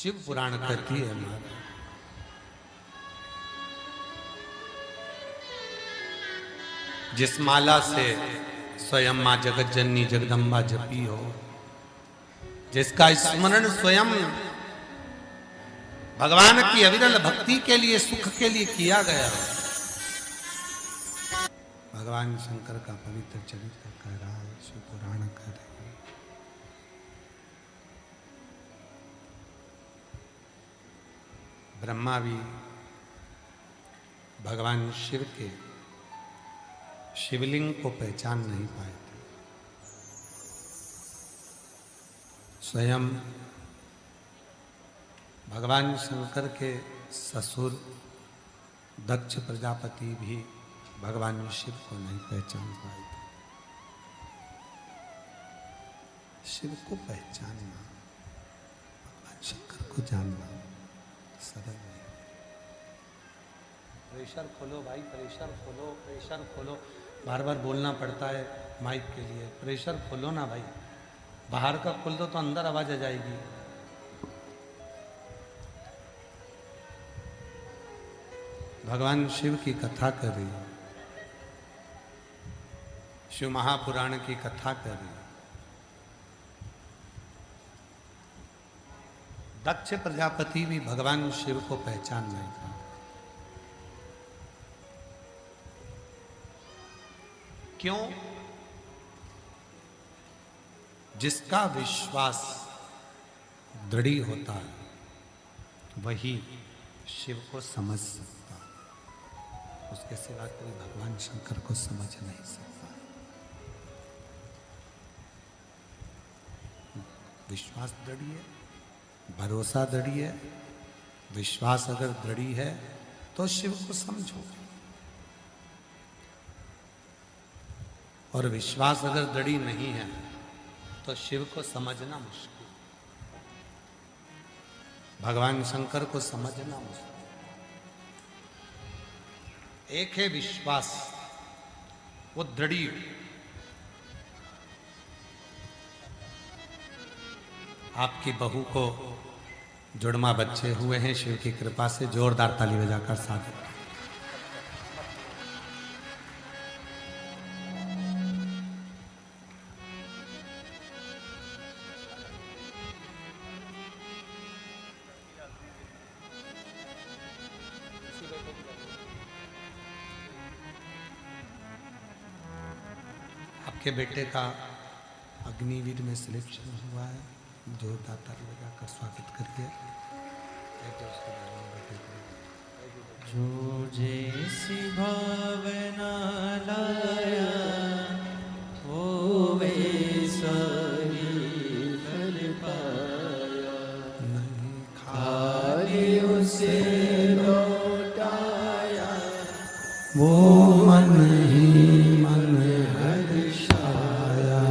शिव पुराण कहती है महाराज, जिस माला से स्वयं मां जगत जननी जगदम्बा जपी हो, जिसका स्मरण स्वयं भगवान की अविरल भक्ति के लिए, सुख के लिए किया गया, भगवान शंकर का पवित्र चरित्र कह रहा है, शिव पुराण कह रहे हैं। ब्रह्मा भी भगवान शिव के शिवलिंग को पहचान नहीं पाए थे। स्वयं भगवान शंकर के ससुर दक्ष प्रजापति भी भगवान शिव को नहीं पहचान पाए थे। शिव को पहचानना, भगवान शंकर को जानना सरल नहीं। प्रेशर खोलो भाई, प्रेशर खोलो, प्रेशर खोलो। बार बार बोलना पड़ता है माइक के लिए, प्रेशर खोलो ना भाई। बाहर का खोल दो तो अंदर आवाज आ जाएगी। भगवान शिव की कथा कर रही है, शिव महापुराण की कथा कर रही है। दक्ष प्रजापति भी भगवान शिव को पहचान नहीं था। क्यों? जिसका विश्वास दृढ़ होता है वही शिव को समझ सकता है, उसके सिवा कोई भगवान शंकर को समझ नहीं सकता। विश्वास दृढ़ है, भरोसा दृढ़ है। विश्वास अगर दृढ़ है तो शिव को समझो, और विश्वास अगर दृढ़ नहीं है तो शिव को समझना मुश्किल, भगवान शंकर को समझना मुश्किल। एक है विश्वास, वो दृढ़। आपकी बहू को जुड़वा बच्चे हुए हैं, शिव की कृपा से जोरदार ताली बजाकर स्वागत। आपके बेटे का अग्निवीर में सिलेक्शन हुआ है, जोरदार ताली बजाकर स्वागत करिए। जो जैसी भावना लाया वो वैसा ही फल पाया, नहीं खाली उसे लौटाया वो मन ही मन हर्षाया,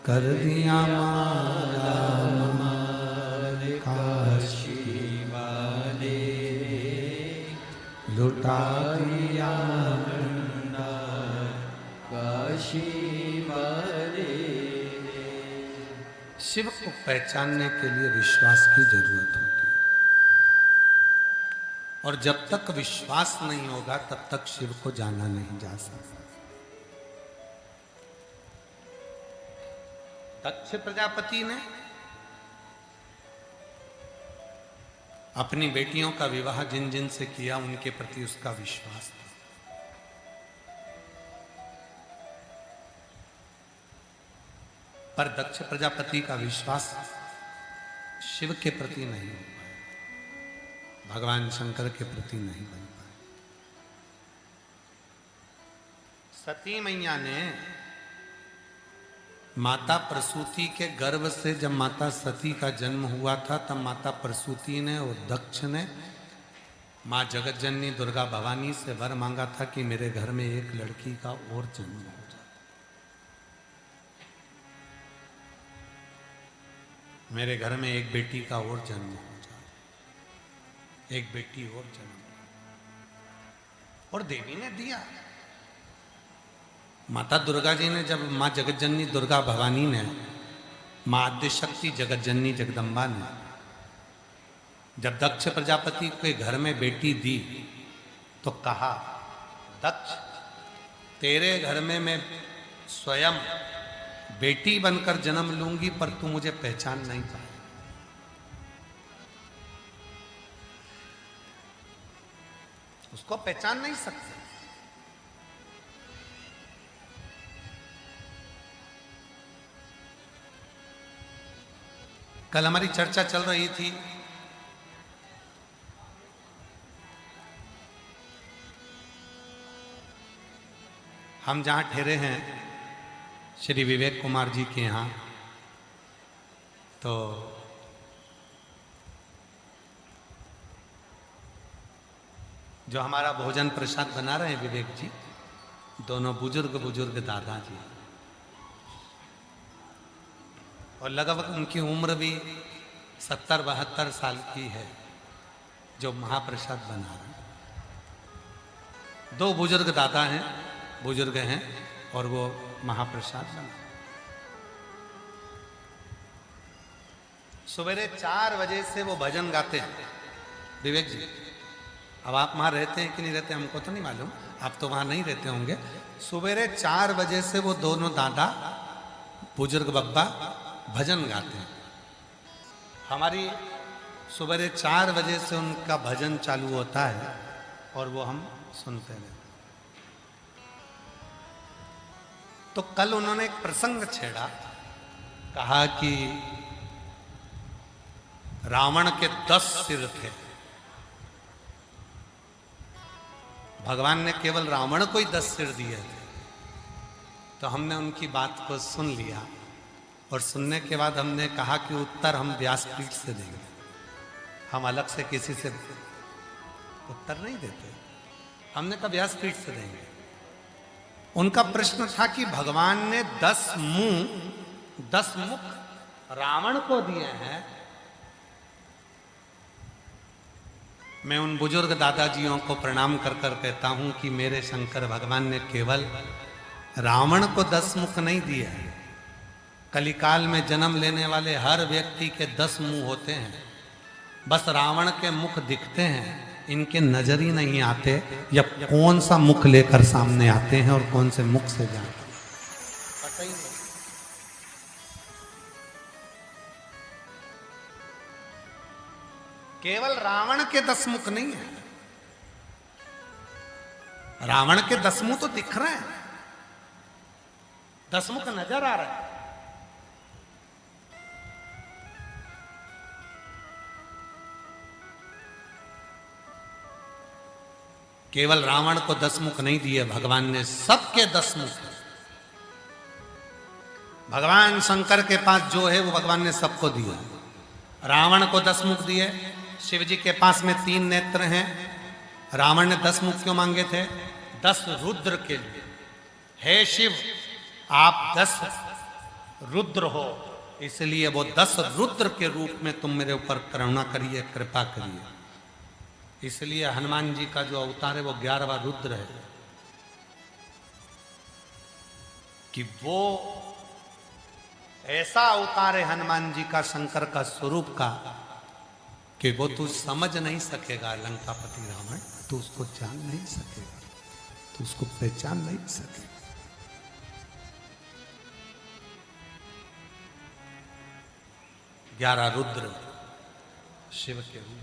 कर दिया माला माल काशी वाले, लुटा दिया काशी वाले। शिव को पहचानने के लिए विश्वास की जरूरत होती है, और जब तक विश्वास नहीं होगा तब तक शिव को जाना नहीं जा सकता। दक्ष प्रजापति ने अपनी बेटियों का विवाह जिन जिन से किया उनके प्रति उसका विश्वास था, पर दक्ष प्रजापति का विश्वास शिव के प्रति नहीं हो पाया, भगवान शंकर के प्रति नहीं बन पाया। सती मैया ने माता प्रसूति के गर्भ से, जब माता सती का जन्म हुआ था तब माता प्रसूति ने और दक्ष ने माँ जगत जननी दुर्गा भवानी से वर मांगा था कि मेरे घर में एक लड़की का और जन्म हो जाए, मेरे घर में एक बेटी का और जन्म हो जाए, एक बेटी और जन्म। और देवी ने दिया। माता दुर्गा जी ने, जब माँ जगत जननी दुर्गा भवानी ने, माँ आद्य शक्ति जगत जननी जगदम्बा ने जब दक्ष प्रजापति के घर में बेटी दी तो कहा, दक्ष तेरे घर में मैं स्वयं बेटी बनकर जन्म लूंगी, पर तू मुझे पहचान नहीं पाए। उसको पहचान नहीं सकते। कल हमारी चर्चा चल रही थी हम जहां ठहरे हैं श्री विवेक कुमार जी के यहाँ, तो जो हमारा भोजन प्रसाद बना रहे हैं विवेक जी, दोनों बुजुर्ग दादाजी, और लगभग उनकी उम्र भी 70-72 साल की है जो महाप्रसाद बना रहे हैं। 2 बुजुर्ग दादा हैं, बुजुर्ग हैं, और वो महाप्रसाद बना। सवेरे 4 बजे से वो भजन गाते हैं विवेक जी। अब आप वहां रहते हैं कि नहीं रहते हमको तो नहीं मालूम, आप तो वहां नहीं रहते होंगे। सवेरे 4 बजे से वो दोनों दादा बुजुर्ग बब्बा भजन गाते हैं। हमारी सवेरे 4 बजे से उनका भजन चालू होता है और वो हम सुनते रहते। तो कल उन्होंने एक प्रसंग छेड़ा, कहा कि रावण के 10 सिर थे, भगवान ने केवल रावण को ही 10 सिर दिए थे। तो हमने उनकी बात को सुन लिया और सुनने के बाद हमने कहा कि उत्तर हम व्यासपीठ से देंगे, हम अलग से किसी से उत्तर नहीं देते। हमने कहा व्यासपीठ से देंगे। उनका प्रश्न था कि भगवान ने 10 मुख रावण को दिए हैं। मैं उन बुजुर्ग दादाजियों को प्रणाम कर कर कहता हूं कि मेरे शंकर भगवान ने केवल रावण को 10 मुख नहीं दिए हैं। कलिकाल में जन्म लेने वाले हर व्यक्ति के 10 मुंह होते हैं, बस रावण के मुख दिखते हैं, इनके नजर ही नहीं आते या कौन सा मुख लेकर सामने आते हैं और कौन से मुख से जाते हैं, पता ही नहीं। केवल रावण के 10 मुख नहीं है, रावण के 10 मुख तो दिख रहे हैं, 10 मुख नजर आ रहे हैं। केवल रावण को 10 मुख नहीं दिए, भगवान ने सबके 10 मुख। भगवान शंकर के पास जो है वो भगवान ने सबको दिया। रावण को 10 मुख दिए, शिव जी के पास में 3 नेत्र हैं। रावण ने 10 मुख क्यों मांगे थे? 10 रुद्र के लिए। हे शिव, आप 10 रुद्र हो, इसलिए वो 10 रुद्र के रूप में तुम मेरे ऊपर करुणा करिए, कृपा करिए। इसलिए हनुमान जी का जो अवतार है वो 11वां रुद्र है, कि वो ऐसा अवतार है हनुमान जी का, शंकर का स्वरूप का, कि वो तू समझ नहीं सकेगा। लंकापति रावण, तू उसको जान नहीं सकेगा, तू उसको पहचान नहीं सकेगा। ग्यारह रुद्र शिव के रूप।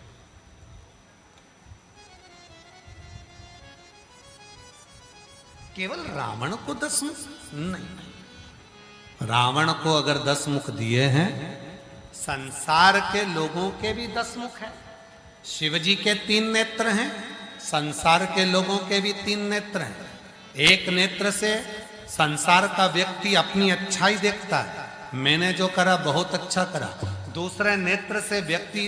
केवल रावण को 10 मुख नहीं, रावण को अगर 10 मुख दिए हैं, संसार के लोगों के भी 10 मुख है। शिव जी के 3 नेत्र हैं, संसार के लोगों के भी 3 नेत्र हैं। एक नेत्र से संसार का व्यक्ति अपनी अच्छाई देखता है, मैंने जो करा बहुत अच्छा करा। दूसरे नेत्र से व्यक्ति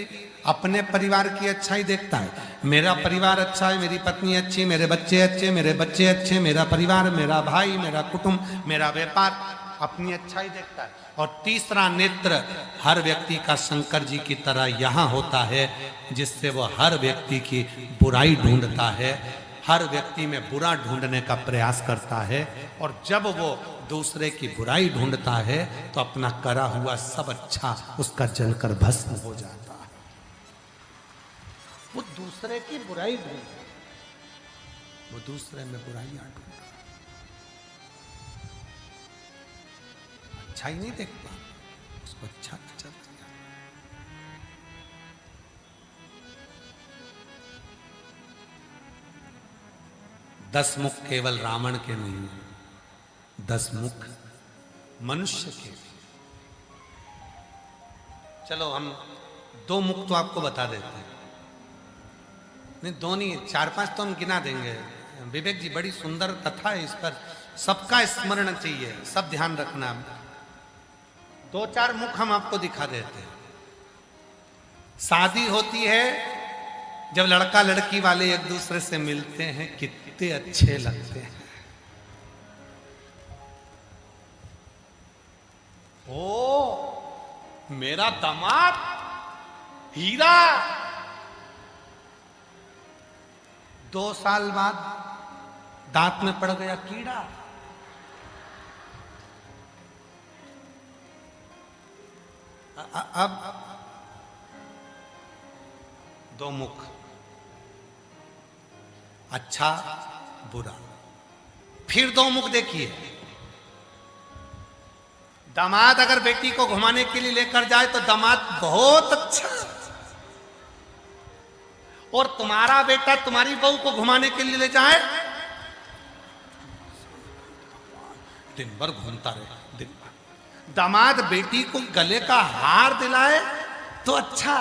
अपने परिवार की अच्छाई देखता है, मेरा परिवार अच्छा है, मेरी पत्नी अच्छी, मेरे बच्चे अच्छे, मेरे बच्चे अच्छे, मेरा परिवार, मेरा भाई, मेरा कुटुंब, मेरा व्यापार, अपनी अच्छाई देखता है। और तीसरा नेत्र हर व्यक्ति का शंकर जी की तरह यहाँ होता है, जिससे वो हर व्यक्ति की बुराई ढूंढता है, हर व्यक्ति में बुरा ढूंढने का प्रयास करता है। और जब वो दूसरे की बुराई ढूंढता है तो अपना करा हुआ सब अच्छा उसका जलकर भस्म हो जाता है। वो दूसरे की बुराई ढूंढ रहा है, वो दूसरे में बुराइयां ढूंढ रहा है, अच्छा ही नहीं देख पा, उसको अच्छा नजर नहीं आता। दस मुख केवल रावण के नहीं, 10 मुख मनुष्य के भी। चलो हम 2 मुख तो आपको बता देते हैं, नहीं 2 नहीं 4-5 तो हम गिना देंगे। विवेक जी बड़ी सुंदर कथा है, इस पर सबका स्मरण चाहिए, सब ध्यान रखना। 2-4 मुख हम आपको दिखा देते हैं। शादी होती है जब लड़का लड़की वाले एक दूसरे से मिलते हैं, कितने अच्छे लगते हैं। ओ मेरा दामाद हीरा, 2 साल बाद दांत में पड़ गया कीड़ा। अब 2 मुख, अच्छा बुरा। फिर 2 मुख देखिए, दामाद अगर बेटी को घुमाने के लिए लेकर जाए तो दामाद बहुत अच्छा, और तुम्हारा बेटा तुम्हारी बहू को घुमाने के लिए ले जाए, दिन भर घूमता रहे दिन भर। दामाद बेटी को गले का हार दिलाए तो अच्छा,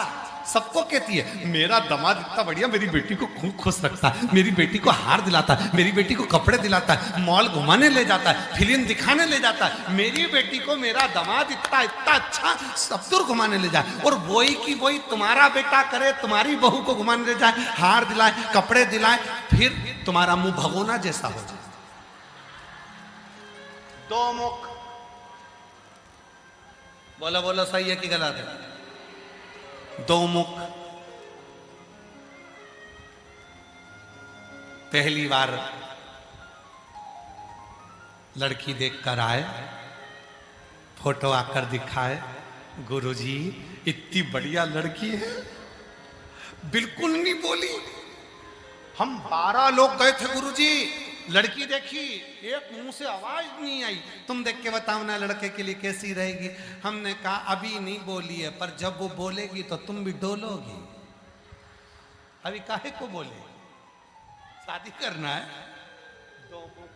सबको कहती है मेरा दामाद इतना बढ़िया, मेरी बेटी को खूब खुश रखता है, मेरी बेटी को हार दिलाता है, मेरी बेटी को कपड़े दिलाता है, मॉल घुमाने ले जाता है, फिल्म दिखाने ले जाता है, मेरी बेटी को मेरा दामाद इतना इतना अच्छा सब दूर घुमाने ले जाए। और वही की वही तुम्हारा बेटा करे, तुम्हारी बहू को घुमाने ले जाए, हार दिलाए, कपड़े दिलाए, फिर तुम्हारा मुंह भगोना जैसा हो जाए। 2 मुख, बोलो बोलो सही है कि गलत है? 2 मुख। पहली बार लड़की देखकर आए, फोटो आकर दिखाए, गुरुजी इतनी बढ़िया लड़की है, बिल्कुल नहीं बोली। हम 12 लोग गए थे गुरुजी, लड़की देखी, एक मुंह से आवाज नहीं आई, तुम देख के बताओ ना लड़के के लिए कैसी रहेगी। हमने कहा अभी नहीं बोली है, पर जब वो बोलेगी तो तुम भी डोलोगी। अभी काहे को बोले, शादी करना है। 2 मुख।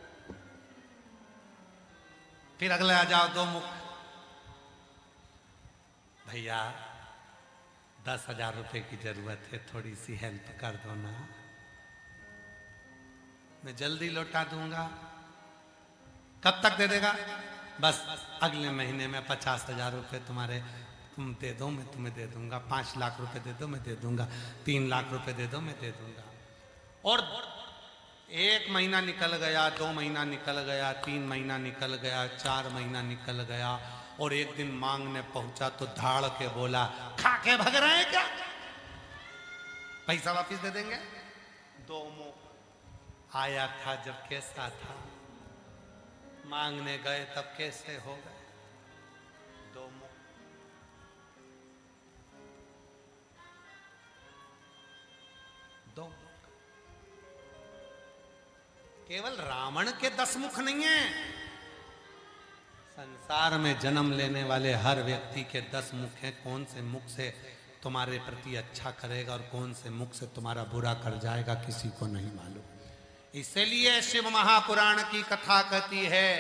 फिर अगले आ जाओ 2 मुख। भैया 10,000 रुपए की जरूरत है, थोड़ी सी हेल्प कर दो ना, मैं जल्दी लौटा दूंगा। कब तक दे देगा? बस अगले महीने में 50,000 रुपये तुम्हारे, तुम दे दो मैं तुम्हें दे दूंगा। 5 लाख रुपए दे दो मैं दे दूंगा। 3 लाख रुपए दे दो मैं दे दूंगा। और 1 महीना निकल गया, 2 महीना निकल गया, 3 महीना निकल गया, 4 महीना निकल गया, और एक दिन मांगने पहुंचा तो धाड़ के बोला खा के भग रहे हैं क्या, पैसा वापिस दे देंगे। 2 मुख। आया था जब कैसा था, मांगने गए तब कैसे हो गए। 2 मुख। केवल रावण के 10 मुख नहीं है, संसार में जन्म लेने वाले हर व्यक्ति के 10 मुख हैं। कौन से मुख से तुम्हारे प्रति अच्छा करेगा और कौन से मुख से तुम्हारा बुरा कर जाएगा, किसी को नहीं मालूम। इसलिए शिव महापुराण की कथा कहती है,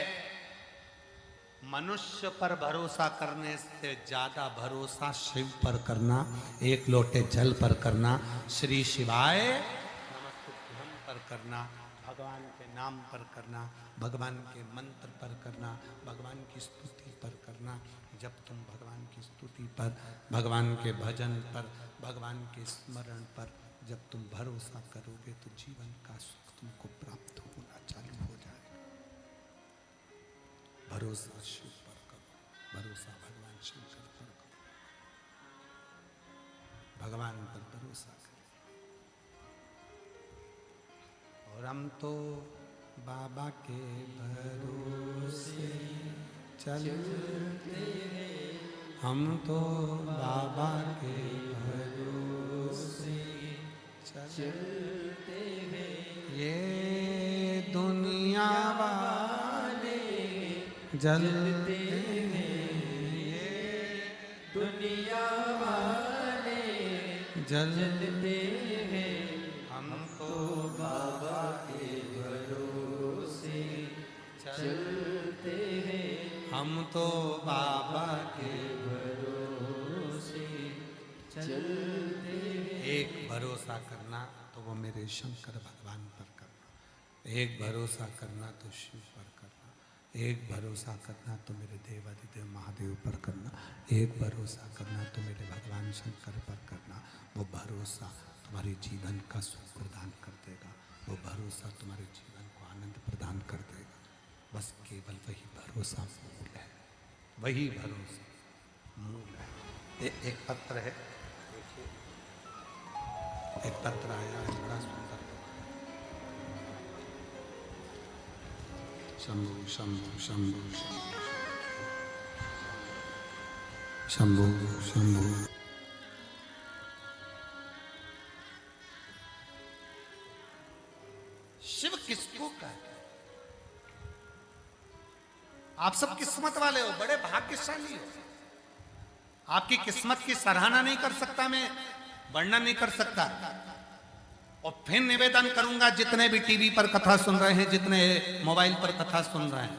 मनुष्य पर भरोसा करने से ज्यादा भरोसा शिव पर करना, 1 लोटे जल पर करना, श्री शिवाय नमस्तुभ्यं पर करना, भगवान के नाम पर करना, भगवान के मंत्र पर करना, भगवान की स्तुति पर करना। जब तुम भगवान की स्तुति पर, भगवान के भजन पर, भगवान के स्मरण पर जब तुम भरोसा करोगे तो जीवन का सुख तुमको प्राप्त होना चालू हो जाएगा। भरोसा शिव पर करो, भरोसा भगवान शंकर पर करो, भगवान पर भरोसा करो। और हम तो बाबा के भरोसे चलते हैं, हम तो बाबा के भरोसे चलते हैं ये दुनिया वाले जलते दुनिया वाले जलते हैं हम तो बाबा के भरोसे चलते हैं हम तो बाबा के भरोसे चलते हैं एक भरोसा करना तो वो मेरे शंकर भगवान पर करना, एक भरोसा करना तो शिव पर करना, एक भरोसा करना तो मेरे देवादिदेव महादेव पर करना, एक भरोसा करना तो मेरे भगवान शंकर पर करना। वो भरोसा तुम्हारे जीवन का सुख प्रदान कर देगा, वो भरोसा तुम्हारे जीवन को आनंद प्रदान कर देगा। बस केवल वही भरोसा मूल है, वही भरोसा मूल है। एक पत्र है, देखिए एक पत्र आया है बड़ा सुंदर। शंभु शंभु शंभु शंभु शंभु। शिव किसको कहते हैं? आप सब किस्मत वाले हो, बड़े भाग्यशाली हो। आपकी किस्मत की सराहना नहीं कर सकता मैं, वर्णन नहीं कर सकता। और फिर निवेदन करूंगा जितने भी टीवी पर कथा सुन रहे हैं, जितने मोबाइल पर कथा सुन रहे हैं,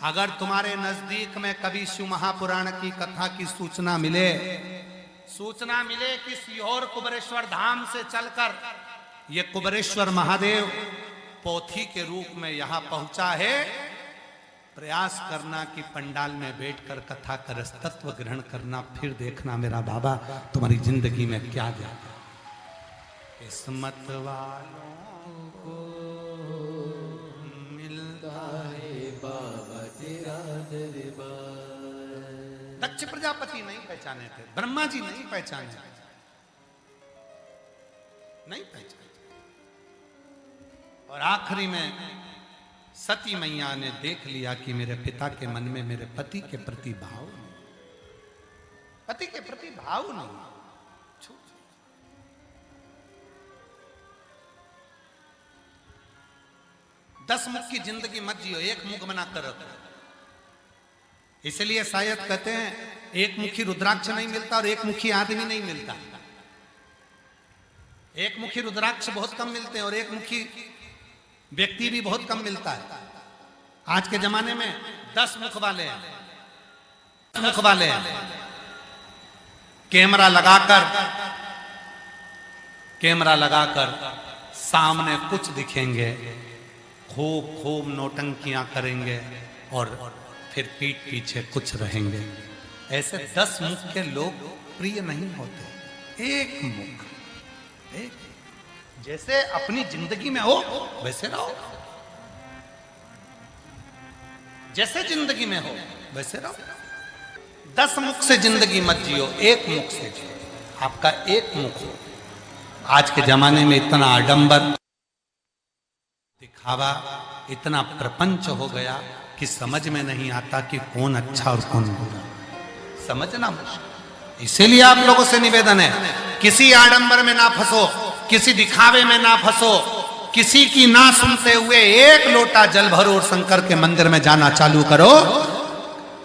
अगर तुम्हारे नजदीक में कभी शिव महापुराण की कथा की सूचना मिले कि सीहोर कुबरेश्वर धाम से चलकर ये कुबरेश्वर महादेव पोथी के रूप में यहां पहुंचा है, प्रयास करना कि पंडाल में बैठकर कथा का रसतत्व ग्रहण करना। फिर देखना मेरा बाबा तुम्हारी जिंदगी में क्या जाता। किस्मत वालों को मिलता है बाबा तेरा दरबार। दक्ष प्रजापति नहीं पहचाने थे, ब्रह्मा जी नहीं पहचाने, नहीं पहचाने। और आखिरी में सती मैया ने देख लिया कि मेरे पिता के मन में मेरे पति के प्रति भाव नहीं, पति के प्रति भाव नहीं। 10 मुख की जिंदगी मत जियो, एक मुख बनाकर रखो। इसलिए शायद कहते हैं एक मुखी रुद्राक्ष नहीं मिलता और एक मुखी आदमी नहीं मिलता। एक मुखी रुद्राक्ष बहुत कम मिलते हैं और एक मुखी व्यक्ति भी बहुत कम मिलता है। आज के जमाने में 10 मुख वाले हैं, कैमरा लगाकर सामने कुछ दिखेंगे, खूब नौटंकियां करेंगे और फिर पीठ पीछे कुछ रहेंगे। ऐसे 10 मुख के लोग प्रिय नहीं होते। एक मुख, एक जैसे अपनी जिंदगी में हो वैसे रहो, जैसे जिंदगी में हो वैसे रहो। 10 मुख से जिंदगी मत जियो, एक मुख से जियो। आपका एक मुख हो। आज के जमाने में इतना आडंबर, दिखावा, इतना प्रपंच हो गया कि समझ में नहीं आता कि कौन अच्छा और कौन बुरा, समझना मुश्किल। इसीलिए आप लोगों से निवेदन है, किसी आडंबर में ना फंसो, किसी दिखावे में ना फंसो, किसी की ना सुनते हुए एक लोटा जल भरो और शंकर के मंदिर में जाना चालू करो।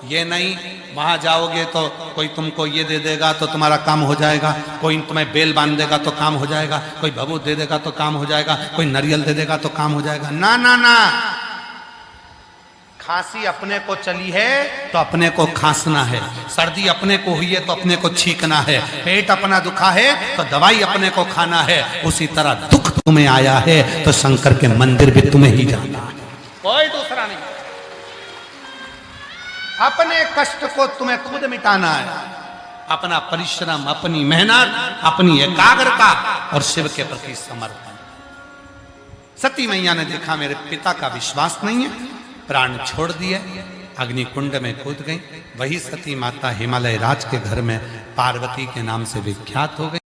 ये नहीं वहां जाओगे तो कोई तुमको ये दे देगा तो तुम्हारा काम हो जाएगा, कोई तुम्हें बेल बांध देगा तो काम हो जाएगा, कोई भभूत दे देगा तो काम हो जाएगा, कोई नारियल दे देगा तो काम हो जाएगा। ना ना ना, खांसी अपने को चली है तो अपने को खांसना है, सर्दी अपने को हुई है तो अपने को छींकना है, पेट अपना दुखा है तो दवाई अपने को खाना है। उसी तरह दुख तुम्हें आया है तो शंकर के मंदिर भी तुम्हें ही जाना है, कोई दूसरा नहीं। अपने कष्ट को तुम्हें खुद मिटाना है, अपना परिश्रम, अपनी मेहनत, अपनी एकाग्रता और शिव के प्रति समर्पण। सती मैया ने देखा मेरे पिता का विश्वास नहीं है, प्राण छोड़ दिए, अग्नि कुंड में कूद गई। वही सती माता हिमालय राज के घर में पार्वती के नाम से विख्यात हो गई।